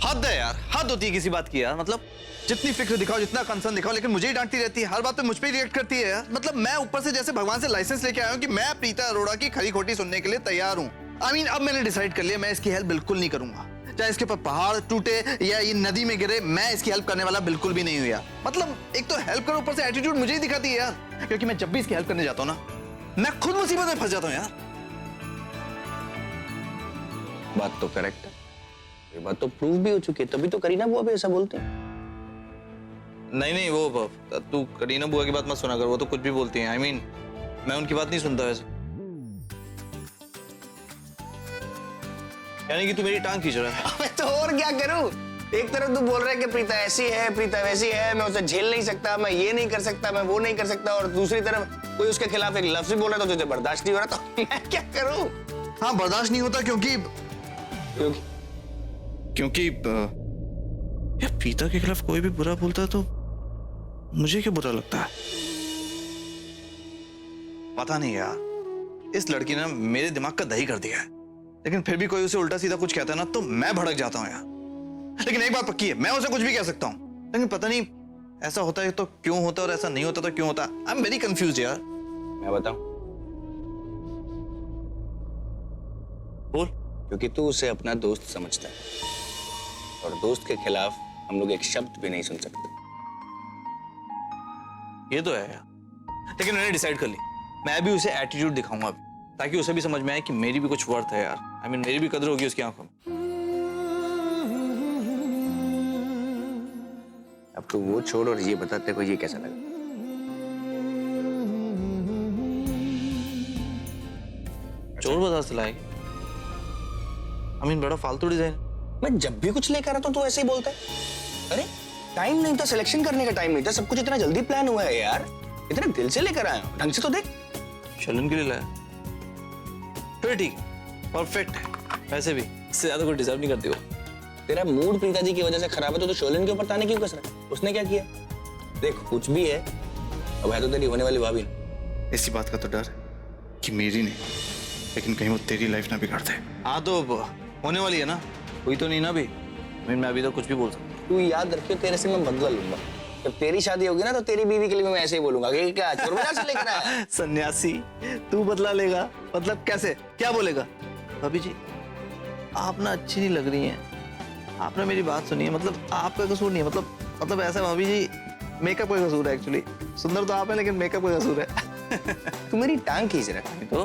हद है यार, हद होती है किसी बात की यार। मतलब जितनी फिक्र दिखाओ, जितना कंसर्न दिखाओ, लेकिन मुझे ही डांटती रहती है, हर बात पे मुझ पे रिएक्ट करती है यार। मतलब मैं ऊपर से जैसे भगवान से लाइसेंस लेके आया हूँ कि मैं प्रीता अरोड़ा की खरी खोटी सुनने के लिए तैयार हूँ। अब मैंने डिसाइड कर लिया, मैं इसकी हेल्प बिल्कुल नहीं करूंगा। चाहे इसके ऊपर पहाड़ टूटे या ये नदी में गिरे, मैं इसकी हेल्प करने वाला बिल्कुल भी नहीं हूँ यार। मतलब एक तो हेल्प करो, ऊपर से एटीट्यूड मुझे ही दिखाती है यार। क्योंकि मैं जब भी इसकी हेल्प करने जाता हूँ ना, मैं खुद मुसीबत में फंस जाता हूँ यार। बात तो करेक्ट है, ये बात तो प्रूव भी हो चुकी है, तभी तो करीना बुआ भी ऐसा बोलते हैं। नहीं, वो तू करीना बुआ की बात मत सुना कर, वो तो कुछ भी बोलती हैं। I mean, मैं उनकी बात नहीं सुनता वैसे। यानी कि तू मेरी टांग खींच रहा है। मैं तो और क्या करूं? एक तरफ तू बोल रहा है कि प्रीता ऐसी है, प्रीता वैसी है, मैं उसे झेल नहीं सकता, मैं ये नहीं कर सकता, मैं वो नहीं कर सकता, और दूसरी तरफ कोई उसके खिलाफ एक लफ्ज भी बोल रहा है तो तुझे बर्दाश्त नहीं हो रहा, तो मैं क्या करूं? हाँ, बर्दाश्त नहीं होता क्योंकि यार प्रीता के खिलाफ कोई भी बुरा बोलता है तो मुझे क्या बुरा लगता है? पता नहीं यार, इस लड़की ने मेरे दिमाग का दही कर दिया है। लेकिन फिर भी कोई उसे उल्टा सीधा कुछ कहता है ना तो मैं भड़क जाता हूँ यार। लेकिन एक बात पक्की है, मैं उसे कुछ भी कह सकता हूँ, लेकिन पता नहीं ऐसा होता है तो क्यों होता है और ऐसा नहीं होता तो क्यों होता है। आई एम वेरी कंफ्यूज यार। मैं बताऊं? बोल। क्योंकि तू उसे अपना दोस्त समझता है, और दोस्त के खिलाफ हम लोग एक शब्द भी नहीं सुन सकते। ये तो है यार, लेकिन मैंने डिसाइड कर ली, मैं भी उसे एटीट्यूड दिखाऊंगा अभी, ताकि उसे भी समझ में आए कि मेरी भी कुछ वर्थ है यार। आई मीन, मेरी भी कदर होगी उसकी आंखों में। अब तू वो छोड़ और ये बता तेरे को ये कैसा लगा? चोर बता लाएगी। आई मीन, बड़ा फालतू डिजाइन। मैं जब भी कुछ लेकर आता हूं तो ऐसे ही बोलता है। अरे टाइम नहीं था, सिलेक्शन करने का टाइम नहीं था, सब कुछ इतना जल्दी प्लान हुआ है यार, इतना दिल से लेकर आया हूं, ढंग से तो देख। शलन के लिए लाया, फिर ठीक है, परफेक्ट है। वैसे भी इससे ज्यादा कोई डिजर्व नहीं करती हो। तेरा मूड प्रीता जी की वजह से खराब है तो शोलन के ऊपर ताने क्यों कस रहा है? उसने क्या किया? देख कुछ भी है, अब है तो तेरी होने वाली भाभी। इसी बात का तो डर कि मेरी नहीं, लेकिन कहीं वो तेरी लाइफ ना बिगाड़ दे। हाँ तो होने वाली है ना, हुई तो नहीं ना अभी। मैं अभी तो कुछ भी बोल सकता। तू याद रखियो, तेरे से मैं बदला लूंगा। जब तेरी शादी होगी ना तो तेरी बीवी के लिए मैं ऐसे ही बोलूंगा कि क्या चोर बाजार से लेकर आया? सन्यासी, तू बदला लेगा? मतलब कैसे, क्या बोलेगा? भाभी जी आप ना अच्छी नहीं लग रही हैं, आपने मेरी बात सुनी है, मतलब आपका कसूर नहीं है, मतलब ऐसा भाभी जी, मेकअप का कसूर है एक्चुअली। सुंदर तो आप है लेकिन मेकअप का कसूर है। तू मेरी टांग खींच रहा है तो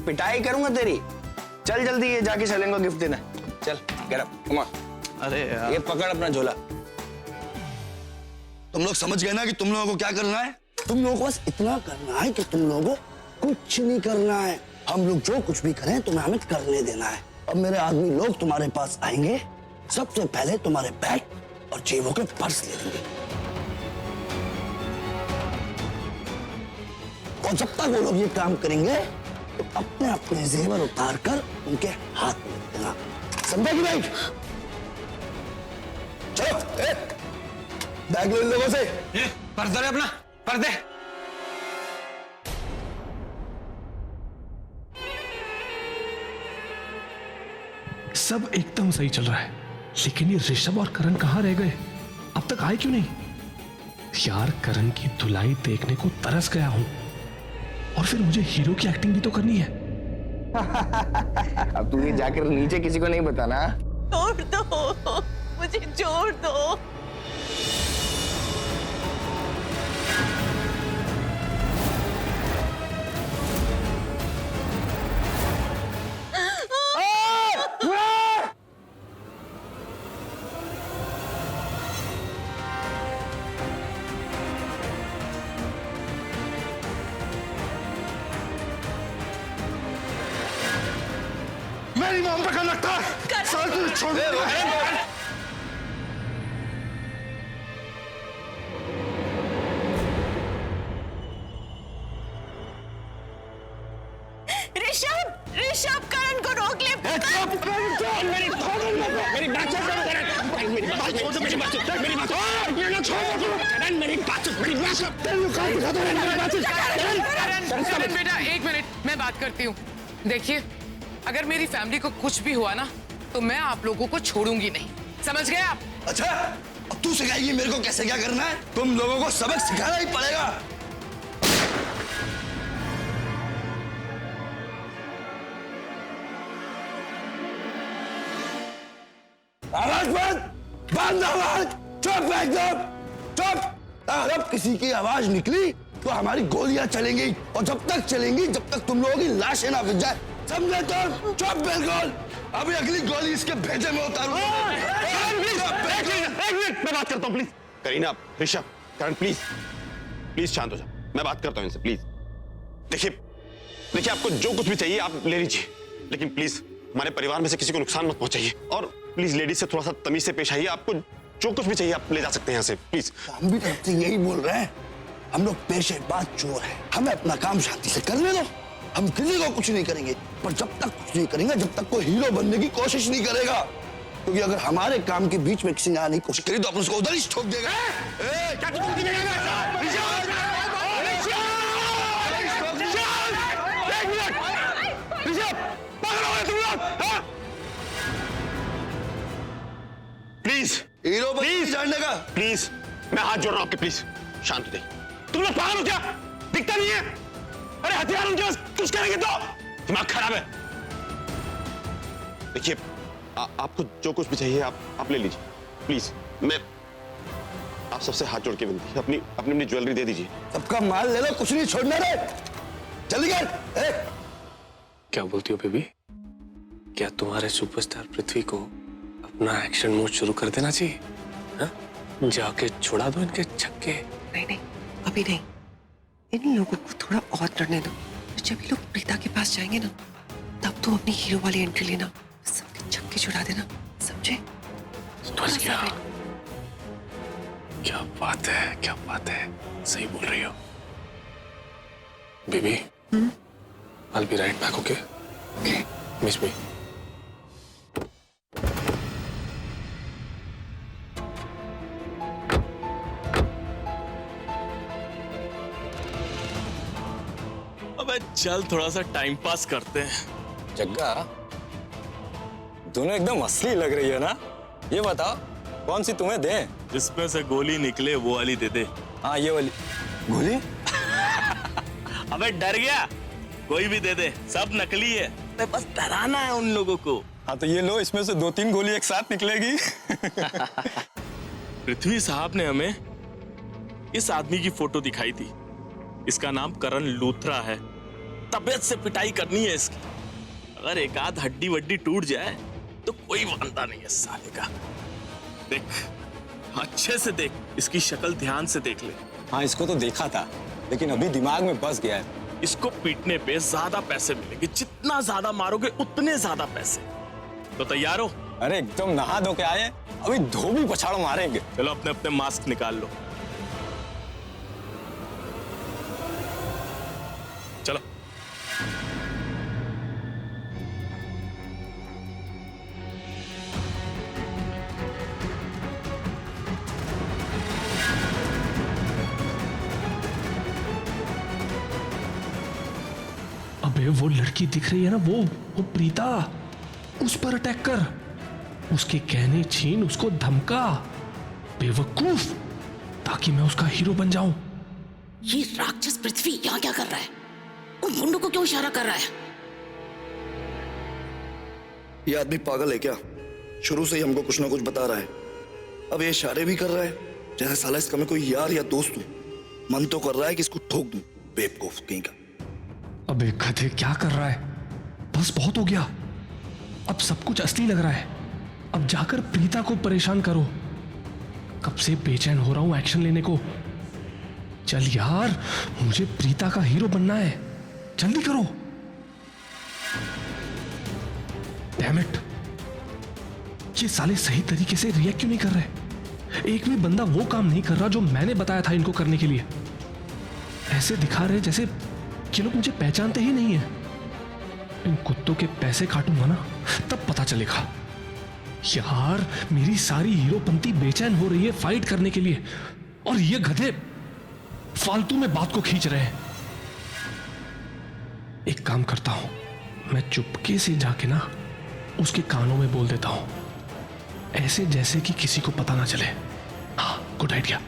पिटाई करूंगा तेरी। चल जल्दी ये जाके शलन को गिफ्ट देना। चल गेट अप, कम ऑन। अरे यार, ये पकड़ अपना झोला। तुम लोग समझ गए ना कि तुम लोगों को क्या करना है? तुम लोगों को बस इतना करना है कि तुम लोगों को कुछ नहीं करना है। हम लोग जो कुछ भी करें तुम्हें हमें करने देना है। अब मेरे आदमी लोग तुम्हारे पास आएंगे, सबसे पहले तुम्हारे बैग और जेबों के पर्स ले लेंगे, और जब तक वो लोग ये काम करेंगे तो अपने अपने जेवर उतार कर उनके हाथ में देना। समझा कि नहीं? चलो बैग ले लोगों से। पर्स दे अपना, पर्स दे। सब एकदम सही चल रहा है, लेकिन ये ऋषभ और करण कहां रह गए? अब तक आए क्यों नहीं? यार करण की धुलाई देखने को तरस गया हूं, और फिर मुझे हीरो की एक्टिंग भी तो करनी है। अब तू ये जाकर नीचे किसी को नहीं बताना। छोड़ दो मुझे, छोड़ दो। मेरी मॉम पे कर लगता है, साल तुझे छोड़ दे। ऋषभ, ऋषभ करण को रोक ले। मेरी बात सुन, मेरी बात छोड़ दे, मेरी बात सुन, मेरी बात सुन, मेरी बात सुन, मेरी बात सुन, मेरी बात सुन। करण बेटा एक मिनट, मैं बात करती हूँ। देखिए अगर मेरी फैमिली को कुछ भी हुआ ना तो मैं आप लोगों को छोड़ूंगी नहीं, समझ गए आप? अच्छा, अब तू सिखाएगी मेरे को कैसे क्या करना है? तुम लोगों को सबक सिखाना ही पड़ेगा। आवाज बंद, बंद आवाज, चुप एकदम, चुप। अगर किसी की आवाज निकली तो हमारी गोलियां चलेंगी, और जब तक चलेंगी जब तक तुम लोगों की लाशें ना बिक जाए, समझे तुम? चुप बिल्कुल। अभी अगली गोली इसके भेजे में उतारूंगा। एक मिनट, मैं बात करता हूँ please. Kareena, Rishabh, Karan, please please शांत हो जाओ, मैं बात करता हूँ इनसे, प्लीज। देखिए आपको जो कुछ भी चाहिए आप ले लीजिए, लेकिन प्लीज हमारे परिवार में से किसी को नुकसान मत पहुंचाइए, और प्लीज लेडीज से थोड़ा सा तमीज से पेश आइए। आपको जो कुछ भी चाहिए आप ले जा सकते हैं यहाँ से, प्लीज। हम भी तरफ से यही बोल रहे हैं, हम लोग पेशे बात चोर है, हमें अपना काम शांति से करने दो। हम किसी को कुछ नहीं करेंगे, पर जब तक कुछ नहीं करेंगे जब तक कोई हीरो बनने की कोशिश नहीं करेगा, क्योंकि अगर हमारे काम के बीच में किसी ने आने की कोशिश करी तो अपन उसको उधर ही ठोक देगा। प्लीज हीरो प्लीज जानने का, प्लीज मैं हाथ जोड़ रहा हूँ आपके, प्लीज शांत हो जाइए। तुम लोग पागल हो क्या? दिखता नहीं है? अरे हथियार उनके पास, कुछ करेंगे तो दिमाग खराब है। देखिए आपको जो कुछ भी चाहिए आप ले लीजिए, प्लीज। मैं आप सबसे हाथ जोड़ के विनती है, अपनी अपनी ज्वेलरी दे दीजिए। सबका माल ले लो, कुछ नहीं छोड़ना रे। जल्दी कर। क्या बोलती हो बेबी? क्या तुम्हारे सुपरस्टार पृथ्वी को अपना एक्शन मूड शुरू कर देना चाहिए? हाँ? जाके छुड़ा दो इनके छक्के। नहीं नहीं, अभी नहीं, इन लोगों को थोड़ा और करने दो। जब ये लोग प्रीता के पास जाएंगे ना, तब तुम अपनी हीरो वाली एंट्री लेना, सबके छक्के छुड़ा देना, समझे? समझ गया। क्या बात है, क्या बात है, सही बोल रही हो baby. I'll be right back, okay? Okay. Miss me. अबे चल थोड़ा सा टाइम पास करते हैं। जग्गा, दोनों एकदम असली लग रही है ना? ये बताओ कौन सी तुम्हें दें? जिसमें से गोली निकले वो वाली दे दे। हाँ ये वाली गोली। अबे डर गया? कोई भी दे दे, सब नकली है, तो बस डराना है उन लोगों को। हाँ तो ये लो, इसमें से 2-3 गोली एक साथ निकलेगी। पृथ्वी साहब ने हमें इस आदमी की फोटो दिखाई थी। इसका नाम करण लूथरा है। तबीयत से पिटाई करनी है इसकी। अगर एक आध हड्डी वड्डी टूट जाए तो कोई वांदा नहीं है साले का। देख, अच्छे से देख, इसकी शक्ल ध्यान से देख ले। हाँ इसको तो देखा था, लेकिन अभी दिमाग में बस गया है। इसको पीटने पे ज्यादा पैसे मिलेंगे, जितना ज्यादा मारोगे उतने ज्यादा पैसे। तो तैयार हो? अरे एकदम नहा धो के आए, अभी धोबी पछाड़ मारेंगे। चलो अपने अपने मास्क निकाल लो। चलो। अबे वो लड़की दिख रही है ना, वो प्रीता, उस पर अटैक कर, उसके कहने छीन, उसको धमका बेवकूफ, ताकि मैं उसका हीरो बन जाऊं। ये राक्षस पृथ्वी यहाँ क्या कर रहा है? उन मुंडों को क्यों इशारा कर रहा है? ये आदमी पागल है क्या? शुरू से ही हमको कुछ ना कुछ बता रहा है, अब ये इशारे भी कर रहा है जैसे साला इसका मैं कोई यार या दोस्त हूं। मन तो कर रहा है कि इसको ठोक दूं, बेवकूफ कहीं का। अबे गधे, क्या कर रहा है? बस बहुत हो गया, अब सब कुछ असली लग रहा है। अब जाकर प्रीता को परेशान करो। कब से बेचैन हो रहा हूं एक्शन लेने को। चल यार, मुझे प्रीता का हीरो बनना है, जल्दी करो। डैम इट, ये साले सही तरीके से रिएक्ट क्यों नहीं कर रहे? एक भी बंदा वो काम नहीं कर रहा जो मैंने बताया था इनको करने के लिए। ऐसे दिखा रहे जैसे ये लोग मुझे पहचानते ही नहीं है। इन कुत्तों के पैसे काटूंगा ना, तब पता चलेगा। यार, मेरी सारी हीरोपंती बेचैन हो रही है फाइट करने के लिए, और ये गधे फालतू में बात को खींच रहे हैं। एक काम करता हूं, मैं चुपके से जाके ना उसके कानों में बोल देता हूं, ऐसे जैसे कि किसी को पता ना चले। हाँ, गुड आइडिया।